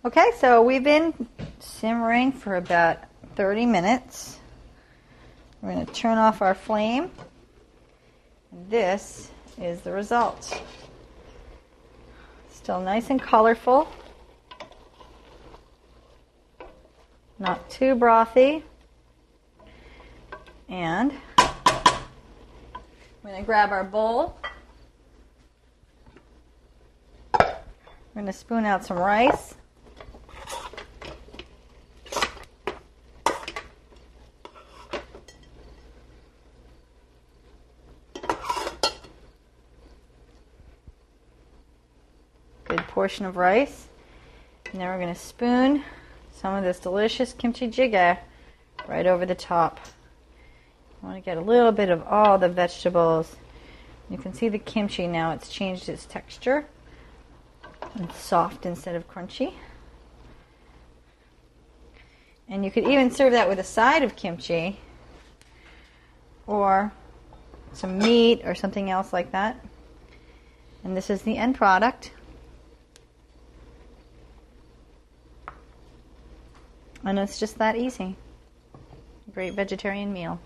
Okay, so we've been simmering for about 30 minutes. We're going to turn off our flame. This is the result. Still nice and colorful. Not too brothy. And we're going to grab our bowl. We're going to spoon out some rice. Good portion of rice. And then we're going to spoon some of this delicious kimchi jjigae right over the top. I want to get a little bit of all the vegetables. You can see the kimchi now, it's changed its texture. It's soft instead of crunchy. And you could even serve that with a side of kimchi or some meat or something else like that. And this is the end product. And it's just that easy. Great vegetarian meal.